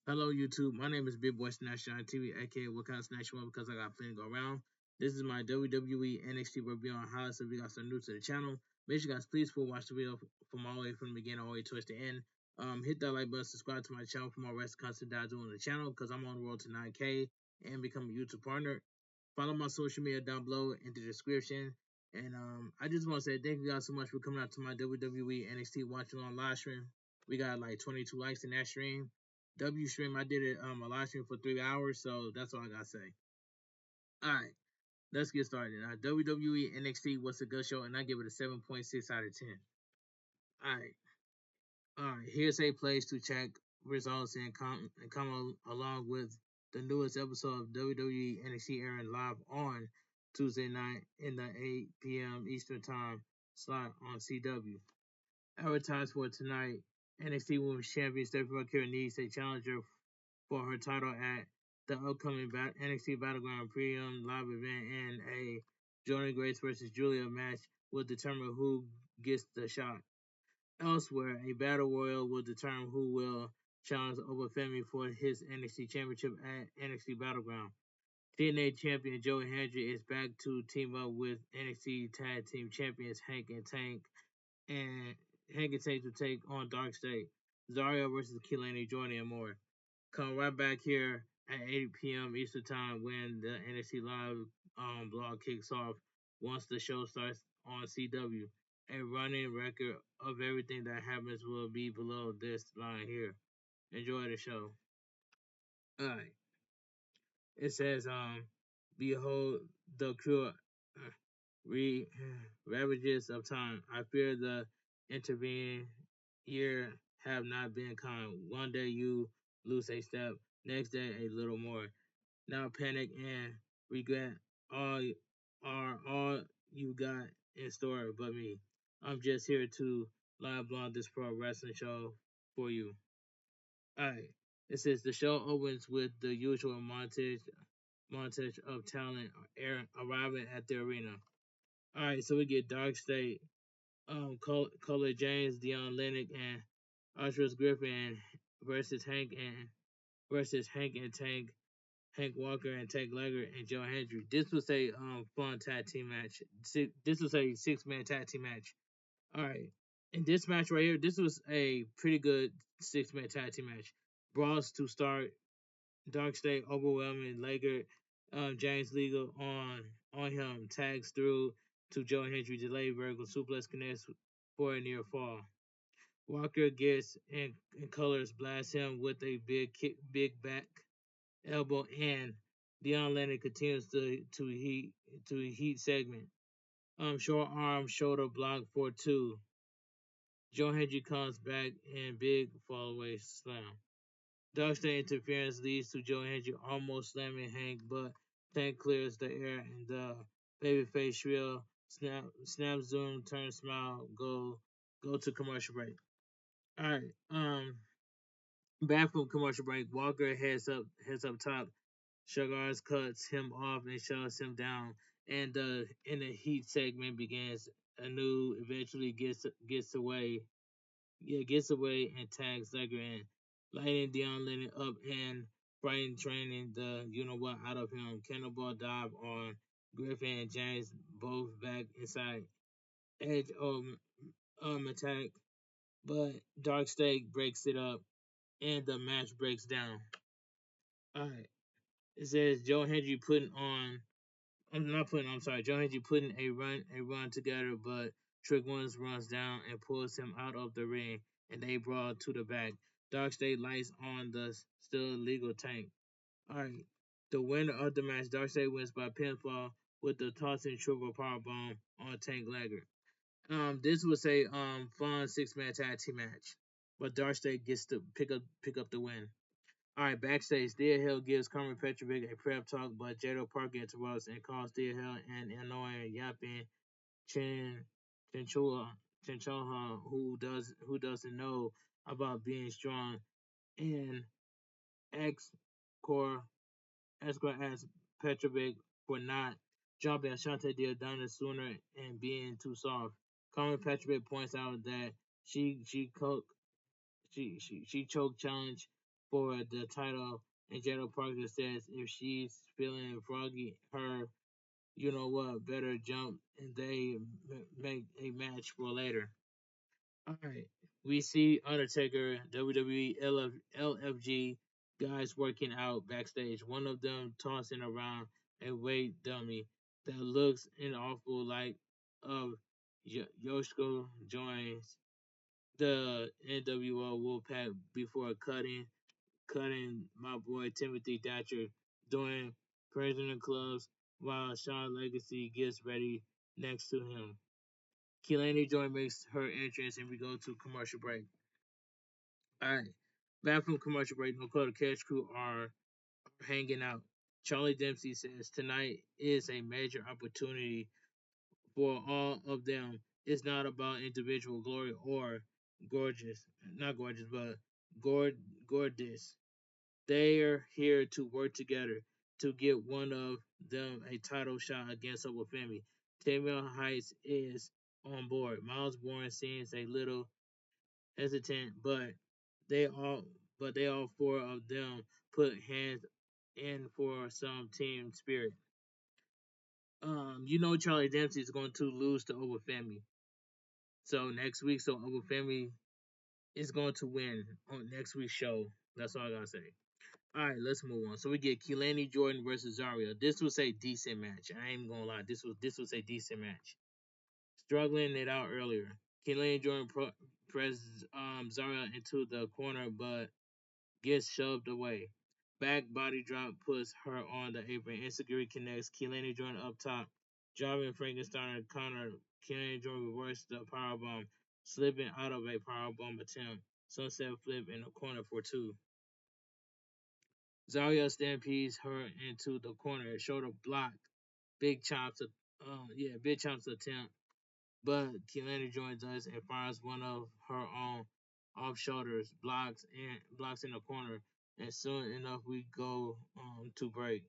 Hello, YouTube. My name is Big Boy Snatch on TV, aka What Kind of Snatch You Want because I got plenty to go around. This is my WWE NXT review on highlights. So if you guys are new to the channel, make sure you guys please watch the video from all the way from the beginning all the way towards the end. Hit that like button, subscribe to my channel for more rest content that I do on the channel because I'm on the road to 9K and become a YouTube partner. Follow my social media down below in the description. And I just want to say thank you guys so much for coming out to my WWE NXT watching on live stream. We got like 22 likes in that stream. W stream, I did it a live stream for 3 hours, so that's all I gotta say. Alright, let's get started. WWE NXT was a good show, and I give it a 7.6 out of 10. Alright, here's a place to check results and come along with the newest episode of WWE NXT airing live on Tuesday night in the 8 p.m. Eastern Time slot on CW. Advertised for tonight, NXT Women's Champion Stephanie McMahon needs a challenger for her title at the upcoming NXT Battleground Premium live event, and a Jordan Grace versus Julia match will determine who gets the shot. Elsewhere, a Battle Royal will determine who will challenge Femi for his NXT Championship at NXT Battleground. TNA Champion Joey Hendry is back to team up with NXT Tag Team Champions and Hank and Tank to take on Dark State, Zarya versus Keelaney Jordan, and more. Come right back here at 8 p.m. Eastern Time when the NXT Live blog kicks off once the show starts on CW. A running record of everything that happens will be below this line here. Enjoy the show. Alright. It says, behold the cruel re- ravages of time. I fear the intervening year have not been kind. One day you lose a step, next day a little more. Now panic and regret all are all you got in store but me. I'm just here to live blog this pro wrestling show for you. Alright. It says the show opens with the usual montage of talent arriving at the arena. Alright, so we get Dark State, Color James, Dion Lennox, and Archer's Griffin versus Hank and Tank, Hank Walker and Tank Legger and Joe Hendry. This was a fun tag team match. This was a 6-man tag team match. Alright. In this match right here, this was a pretty good 6-man tag team match. Brawls to start, Dark State overwhelming Legger, James Legal on him, tags through to Joe Hendry, delay vertical suplex connects for a near fall. Walker gets in colors, blasts him with a big back elbow, and Dion Lennon continues to heat segment. Short arm shoulder block for 2. Joe Hendry comes back and big fallaway slam. Darkstone interference leads to Joe Hendry almost slamming Hank, but Tank clears the air and the babyface shrill snap zoom turn smile go to commercial break. Alright, back from commercial break, Walker heads up top. Shagars cuts him off and shoves him down, and in the heat segment begins. Anu eventually gets away and tags Legger in, lighting Dion Lennon up and Brian training the you know what out of him. Cannonball dive on Griffin and James both back inside. Edge attack, but Dark State breaks it up and the match breaks down. Alright. It says Joe Hendry putting on I'm sorry, Joe Hendry putting a run together, but Trick Williams runs down and pulls him out of the ring, and they brawl to the back. Dark State lights on the still illegal Tank. Alright. The winner of the match, Dark State wins by pinfall with the tossing triple powerbomb on Tank Legger. This was a fun 6-man tag team match, but Dark State gets to pick up the win. Alright, backstage, Thea Hill gives Carmen Petrovic a prep talk, but Jado Parker interrupts and calls Thea Hill an annoying yapping chinchilla, who doesn't know about being strong, and ex core asks Petrovic for not jumping Ashante Diodana sooner and being too soft. Carmen Petrovic points out that she choke challenge for the title, and Jada Parker says if she's feeling froggy, her you know what better jump, and they make a match for later. All right, we see Undertaker, WWE LFG guys working out backstage. One of them tossing around a weight dummy that looks an awful like of Yoshiko joins the NWO Wolfpack before cutting my boy Timothy Thatcher doing Prisoner Clubs while Shawn Legacy gets ready next to him. Keelaney Joy makes her entrance and we go to commercial break. Alright. Back from commercial break, Dakota Catch Crew are hanging out. Charlie Dempsey says tonight is a major opportunity for all of them. It's not about individual glory or gorgeous, not gorgeous, but gorgeous. They're here to work together to get one of them a title shot against Obafemi. Samuel Heights is on board. Miles Bourne seems a little hesitant, they all they all four of them put hands in for some team spirit. You know Charlie Dempsey is going to lose to Obafemi. So next week, so Obafemi is going to win on next week's show. That's all I gotta say. All right, let's move on. So we get Keelaney Jordan versus Zaria. This was a decent match. I ain't gonna lie. This was a decent match. Struggling it out earlier. Keelaney Jordan presses Zaria into the corner, but gets shoved away. Back body drop puts her on the apron. Insecurity connects. Keelaney Jordan up top. Driving Frankenstein counter. Keelaney Jordan reverses the powerbomb, slipping out of a powerbomb attempt. Sunset flip in the corner for two. Zarya stampedes her into the corner. Shoulder block. Big chops. Big chops attempt. But Keelaney joins us and fires one of her own off shoulders. Blocks in the corner. And soon enough, we go to break.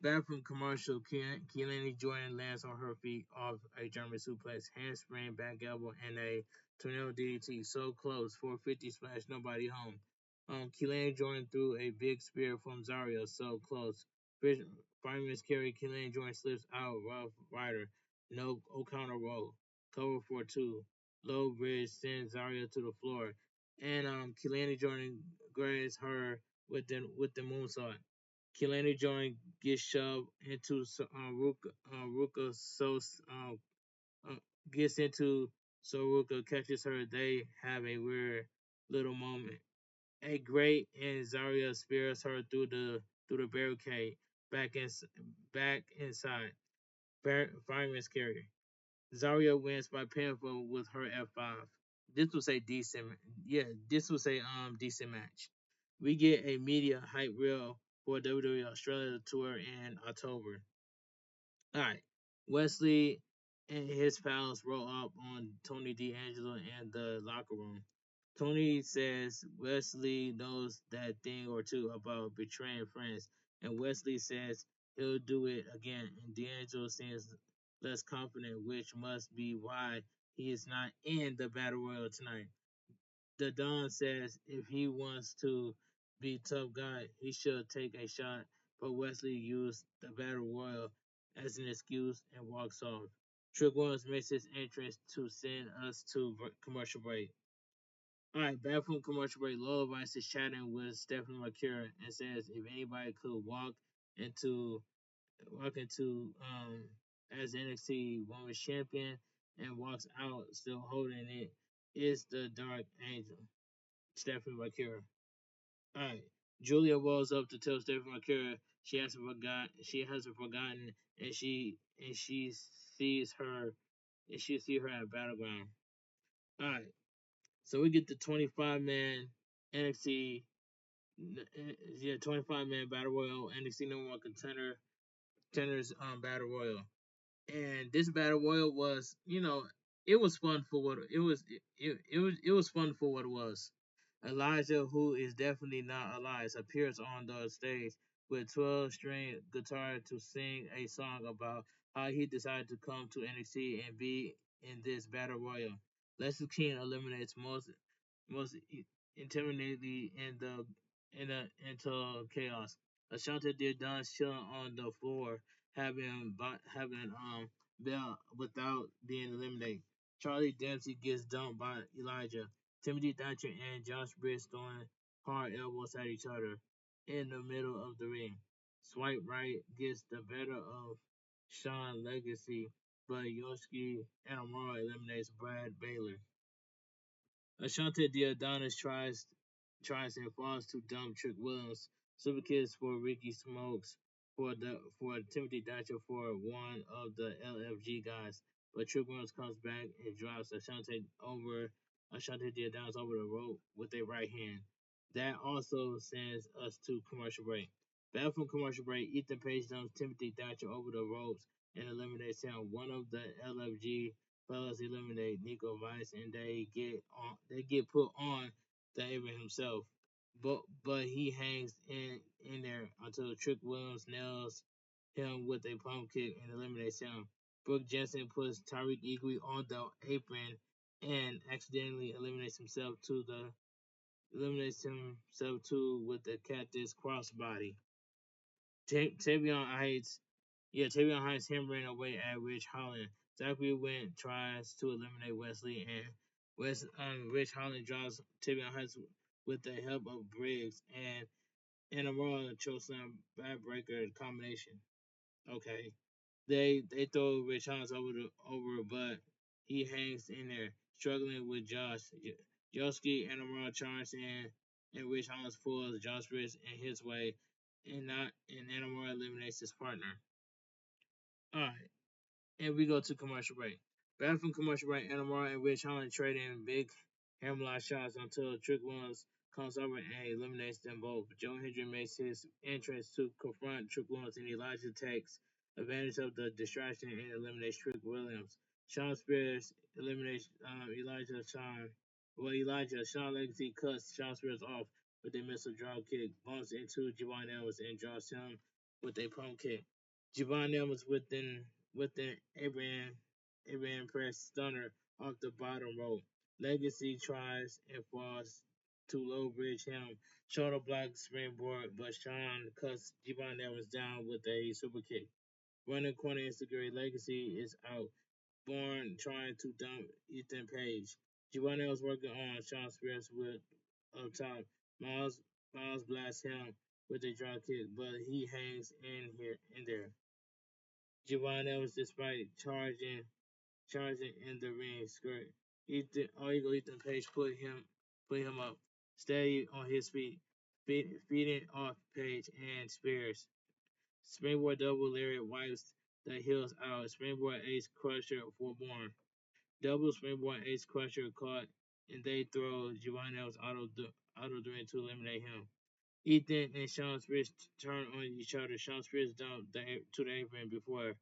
Back from commercial, Keelaney Jordan lands on her feet off a German suplex, handspring, back elbow, and a tornado DDT. So close, 450 splash, nobody home. Keelaney Jordan threw a big spear from Zaria, so close. Fireman's carry, Keelaney Jordan slips out, Rough Rider, no O'Connor roll, cover for two. Low bridge sends Zaria to the floor, and Keelaney Jordan grabs her with the moonsault. Keelaney Jordan gets shoved into Ruka, so uh, gets into so Ruka catches her. They have a weird little moment. A great and Zarya spears her through the barricade back inside. Fireman's carry. Zarya wins by pinfall with her F5. This was a decent, this was a decent match. We get a media hype reel for WWE Australia tour in October. All right, Wesley and his pals roll up on Tony D'Angelo in the locker room. Tony says Wesley knows that thing or two about betraying friends, and Wesley says he'll do it again. And D'Angelo seems less confident, which must be why he is not in the battle royal tonight. The Don says if he wants to be tough guy, he should take a shot, but Wesley used the battle royal as an excuse and walks off. Trick Williams makes his entrance to send us to commercial break. All right, back from commercial break, Lola Vice is chatting with Stephanie McCure and says if anybody could into walk into as NXT Women's Champion and walks out still holding it, is the Dark Angel, Stephanie McCure. All right, Julia rolls up to tell Stephanie McCure she hasn't forgotten, and sees her and she see her at Battleground. All right, so we get the 25-man NXT, 25-man Battle Royal, NXT number one contenders Battle Royal. And this Battle Royal was, it was fun for what it was. It was fun for what it was. Elijah, who is definitely not Elias, appears on the stage with 12-string guitar to sing a song about how he decided to come to NXT and be in this Battle Royal. Leslie King eliminates most intimidatingly in the into chaos. Ashante did done chilling on the floor, having been without being eliminated. Charlie Dempsey gets dumped by Elijah. Timothy Thatcher and Josh Briggs throwing hard elbows at each other in the middle of the ring. Swipe right gets the better of Sean Legacy, but Yosuke Inamura eliminates Brad Baylor. Ashante Diodonis tries and falls to dump Trick Williams. Super Kids for Ricky Smokes for Timothy Thatcher for one of the LFG guys. But Trick Williams comes back and drops Ashante Diodonis over the rope with a right hand. That also sends us to commercial break. Back from commercial break, Ethan Page dumps Timothy Thatcher over the ropes and eliminates him. One of the LFG fellas eliminate Nico Vice and they get put on the apron himself. But he hangs in there until Trick Williams nails him with a pump kick and eliminates him. Brooke Jensen puts Tyreek Eagley on the apron and accidentally eliminates himself too with the cactus crossbody. Tavion Heights Tavion Heights hammering away at Rich Holland. Zachary Went tries to eliminate Wesley, and Rich Holland draws Tavion Heights with the help of Briggs and in a Raw chokeslam backbreaker combination. Okay, they throw Rich Holland over, but he hangs in there, struggling with Josh. Yosuke and Amara charge in, and Rich Holland pulls Josh Briggs in his way, and Anamura eliminates his partner. All right. And we go to commercial break. Back from commercial break, Anamara and Rich Holland trade in big hammerlock shots until Trick Williams comes over and eliminates them both. Joe Hendry makes his entrance to confront Trick Williams, and Elijah takes advantage of the distraction and eliminates Trick Williams. Sean Spears eliminates Sean Legacy cuts Sean Spears off with a missile drop kick, bumps into Javon Ellis and drops him with a pump kick. Javon Ellis within Abraham press stunner off the bottom rope. Legacy tries and falls to low bridge him. Shoulder block springboard, but Sean cuts Javon Evans down with a super kick. Running corner insecurity, Legacy is out. Bourne trying to dump Ethan Page. Javon Evans working on Sean Spears with up top. Miles blasts him with a drop kick, but he hangs in there. Javon Evans, despite charging in the ring skirt. Ethan Page put him up, steady on his feet, feeding off Page and Spears. Springboard double lariat wipes the heels out. Springboard ace crusher for Bourne. Double springboard ace crusher caught, and they throw Giovanni auto the ring to eliminate him. Ethan and Sean Spears turn on each other. Sean Spears dumped to the apron before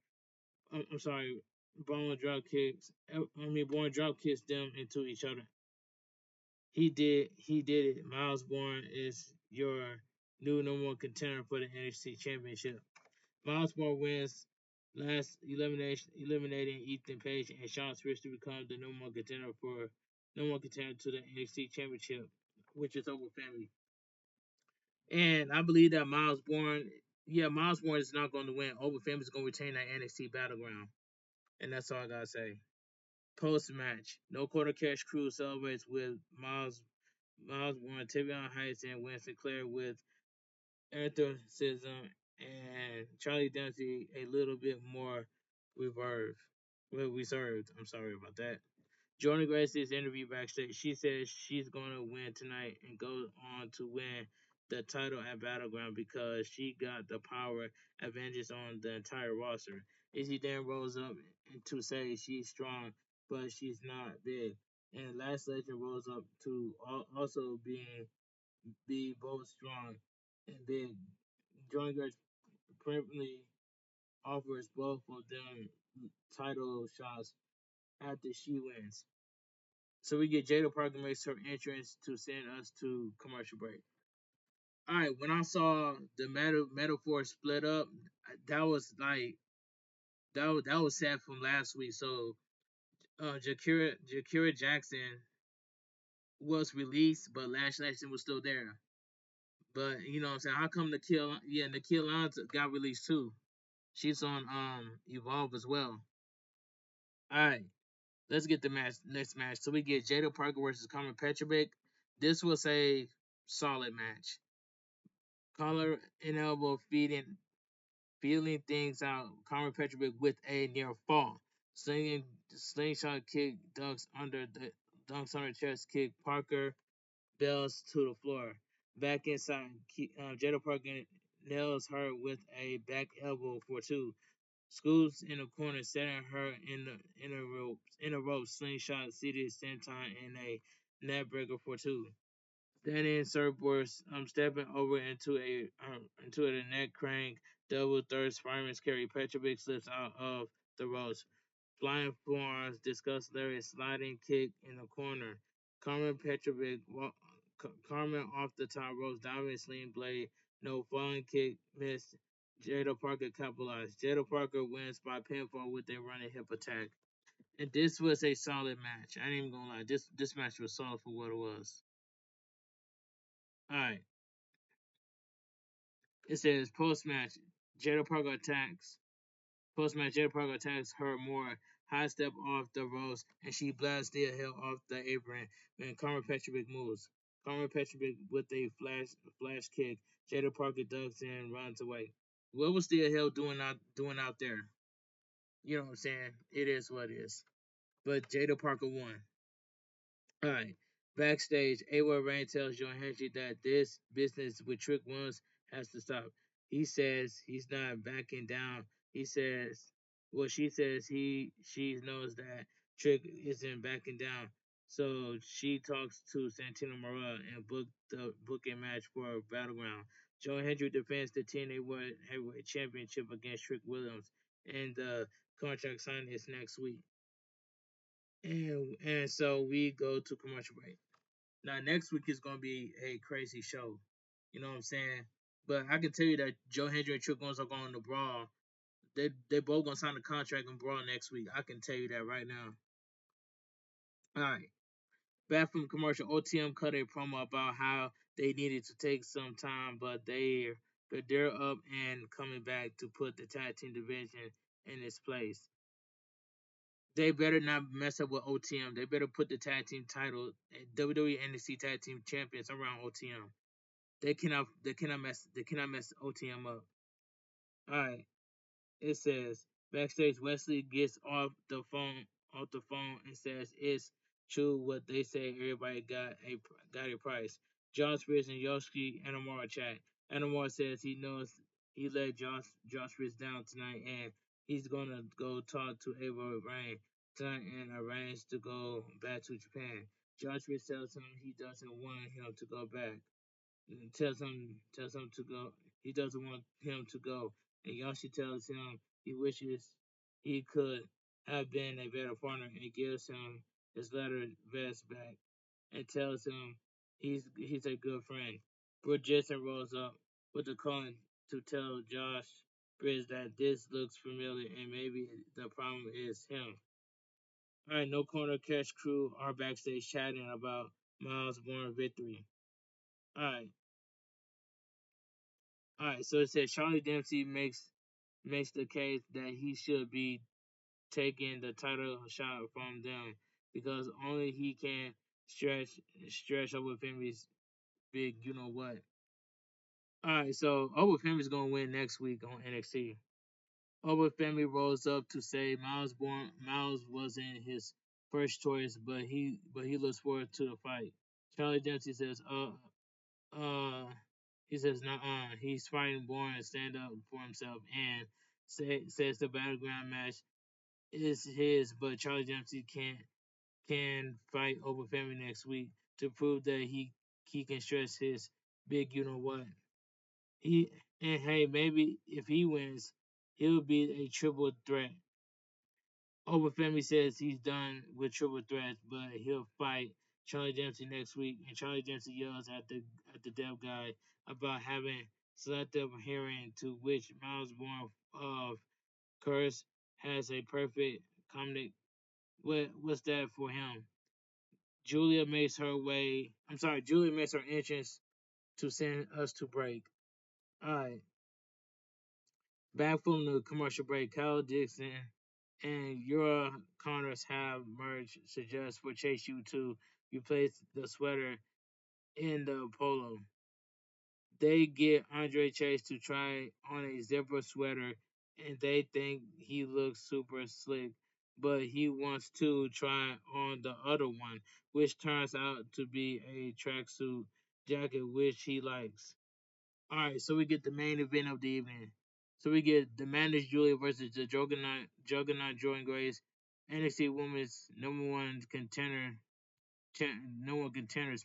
I'm sorry, Bourne drop kicks them into each other. He did it. Miles Bourne is your new number one contender for the NXT Championship. Miles Bourne wins last eliminating Ethan Page and Sean Spears to become the number one contender to the NXT Championship, which is over family. And I believe that Miles Bourne is not going to win. Over family is going to retain that NXT battleground. And that's all I gotta say. Post match, No Quarter Cash Crew celebrates with Miles Warren, Tavion Heights, and Winston Clare with athleticism and Charlie Dempsey a little bit more reserved. I'm sorry about that. Jordan Gracie's interview backstage. She says she's going to win tonight and go on to win the title at Battleground because she got the power advantage on the entire roster. Izzy then rolls up to say she's strong, but she's not big. And Last Legend rolls up to also be both strong and big. Jordan Grace promptly offers both of them title shots after she wins. So we get Jada Parker makes her entrance to send us to commercial break. All right, when I saw the metaphor split up, that was like that was sad from last week. So Jakira Jackson was released, but Lash Legend was still there. But you know what I'm saying? How come Nikhil Lines got released too? She's on Evolve as well. Alright. Let's get the next match. So we get Jada Parker versus Carmen Petrovic. This was a solid match. Collar and elbow feeling things out. Carmen Petrovic with a near fall. Slingshot kick dunks under chest kick. Parker bells to the floor. Back inside, Jada Parker nails her with a back elbow for two. Scoots in the corner, setting her in a rope slingshot, seated senton in a net breaker for two. Standing surfboard, stepping over into a neck crank, double third fireman's carry. Petrovic slips out of the ropes. Flying forearms, discuss Larry's sliding kick in the corner. Carmen Petrovic, Carmen off the top ropes, diving sling blade, no falling kick, missed. Jada Parker capitalized. Jada Parker wins by pinfall with a running hip attack. And this was a solid match. I ain't even gonna lie. This match was solid for what it was. Alright. It says post match, Jada Parker attacks. Post match, Jada Parker attacks her more. High step off the ropes, and she blasts the hell off the apron when Carmen Petrovic moves. Carmen Petrovic with a flash kick. Jada Parker ducks and runs away. What was the hell doing out there? You know what I'm saying? It is what it is. But Jada Parker won. Alright. Backstage, A-Word Rain tells Joe Hendry that this business with Trick Williams has to stop. He says he's not backing down. He says, well, she says she knows that Trick isn't backing down. So she talks to Santino Marella and book a match for Battleground. Joe Hendry defends the TNA World Heavyweight Championship against Trick Williams, and the contract signing is next week. And so we go to commercial break. Now next week is gonna be a crazy show. You know what I'm saying? But I can tell you that Joe Hendry and Trick Owens are going to Brawl. They both gonna sign a contract in Brawl next week. I can tell you that right now. Alright. Back from commercial, OTM cut a promo about how they needed to take some time, but they're up and coming back to put the tag team division in its place. They better not mess up with OTM. They better put the tag team title, WWE NXT Tag Team Champions, around OTM. They cannot mess OTM up. All right. It says backstage Wesley gets off the phone and says it's true what they say. Everybody got a price. Josh Fritz and Yoshi Anamora chat. Anamora says he knows he let Josh Fritz down tonight and he's gonna go talk to Ava Rain tonight and arrange to go back to Japan. Josh Fritz tells him he doesn't want him to go back. Tells him to go. He doesn't want him to go, and Yoshi tells him he wishes he could have been a better partner, and gives him his leather vest back, and tells him he's a good friend. Brooke Jensen rolls up with the call to tell Josh Bridge that this looks familiar, and maybe the problem is him. All right, no corner catch crew are backstage chatting about Miles' born victory. All right. All right, so it says Charlie Dempsey makes the case that he should be taking the title shot from them because only he can stretch over Femi's big you know what. All right, so Over Femi's gonna win next week on NXT. Over Femi rolls up to say Miles wasn't his first choice, but he looks forward to the fight. Charlie Dempsey says, uh, he says, nah, he's fighting born and stand up for himself, and says the battleground match is his, but Charlie Dempsey can fight over Family next week to prove that he can stretch his big you know what. He and hey, maybe if he wins, he'll be a triple threat. Over Family says he's done with triple threats, but he'll fight Charlie Dempsey next week. And Charlie Dempsey yells at the deaf guy about having selective hearing, to which Miles Born of Curse has a perfect comedic. What's that for him? Julia makes her entrance to send us to break. All right, back from the commercial break, Kyle Dixon and your Connors have merged. Suggest for Chase U to replace the sweater in the polo. They get Andre Chase to try on a zipper sweater and they think he looks super slick, but he wants to try on the other one, which turns out to be a tracksuit jacket which he likes. Alright, so we get the main event of the evening. So we get the Managed Julia versus the Juggernaut Jordan Grace, NXT Women's number one contenders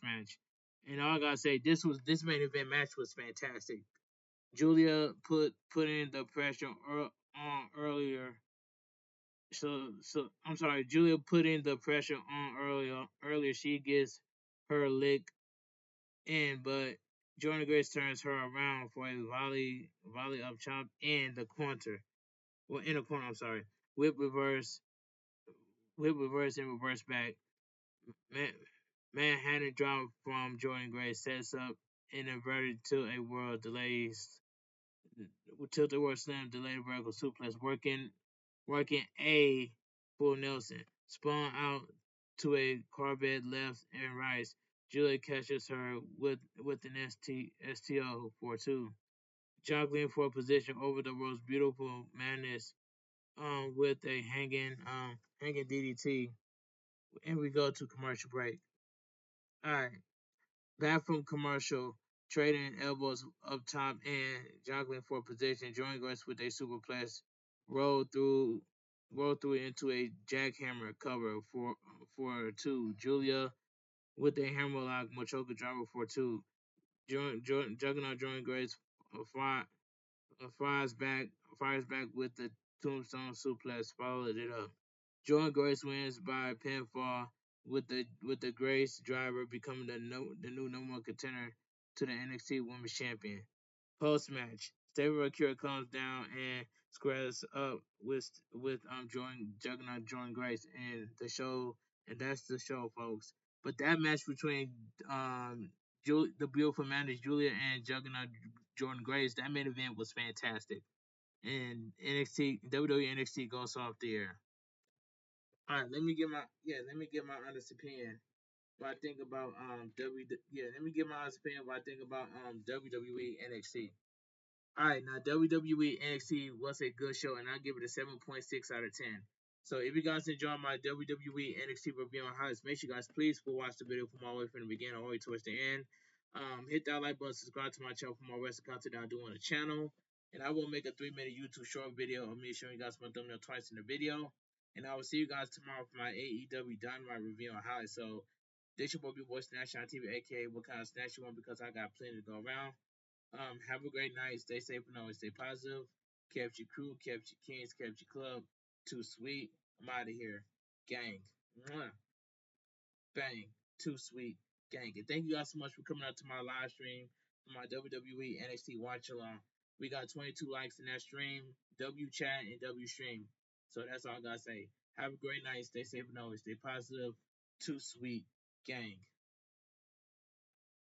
match. And all I gotta say, this main event match was fantastic. Julia put in the pressure on earlier. So I'm sorry. Julia put in the pressure on earlier. Earlier, she gets her lick in, but Jordan Grace turns her around for a volley up chop in the corner. Well, in the corner. I'm sorry. Whip reverse, whip reverse and reverse back. Man, Manhattan drop from Jordan Grace sets up and inverted to a world delays tilt the world slam delayed vertical suplex, working a full Nelson, spun out to a Corvette left and right. Julia catches her with an STO for two, juggling for position over the world's beautiful madness with a hanging DDT, and we go to commercial break. All right. Back from commercial, trading elbows up top and juggling for position. Join Grace with a superplex, roll through, roll through it into a jackhammer cover for two. Julia with a hammerlock Machoka driver for two. Juggernaut join Grace fire, fires back fires back with the tombstone suplex, followed it up. Jordan Grace wins by pinfall with the Grace driver becoming the new number one contender to the NXT Women's Champion. Post match, Stable Akira comes down and squares up with Juggernaut Jordan Grace and the show, and that's the show, folks. But that match between the beautiful man Julia and Juggernaut Jordan Grace, that main event was fantastic. And NXT WWE NXT goes off the air. All right, let me get my honest opinion. What I think about let me get my honest opinion. What I think about WWE NXT. All right, now WWE NXT was a good show, and I give it a 7.6 out of 10. So if you guys enjoy my WWE NXT review on highlights, make sure you guys please go watch the video from all the way from the beginning all the way towards the end. Hit that like button, subscribe to my channel for more wrestling content that I do on the channel. And I will make a 3-minute YouTube short video of me showing you guys my thumbnail twice in the video. And I will see you guys tomorrow for my AEW Dynamite review on highlights. So this your boy Snatch on TV, aka what kind of snatch you want, because I got plenty to go around. Have a great night. Stay safe and always stay positive. Kept your crew, kept your kings, kept your club. Too sweet. I'm out of here. Gang. Mwah. Bang. Too sweet. Gang. And thank you guys so much for coming out to my live stream for my WWE NXT Watch Along. We got 22 likes in that stream. W chat and W stream. So that's all I gotta say. Have a great night. Stay safe and always stay positive. Too sweet. Gang.